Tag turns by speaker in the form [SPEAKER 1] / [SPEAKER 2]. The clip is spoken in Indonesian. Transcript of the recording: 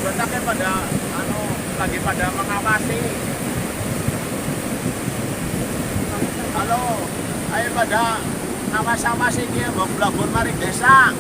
[SPEAKER 1] anggotanya pada lagi pada mengawasi. Halo, ayo pada awas-awasi dia mau belabur mari desa.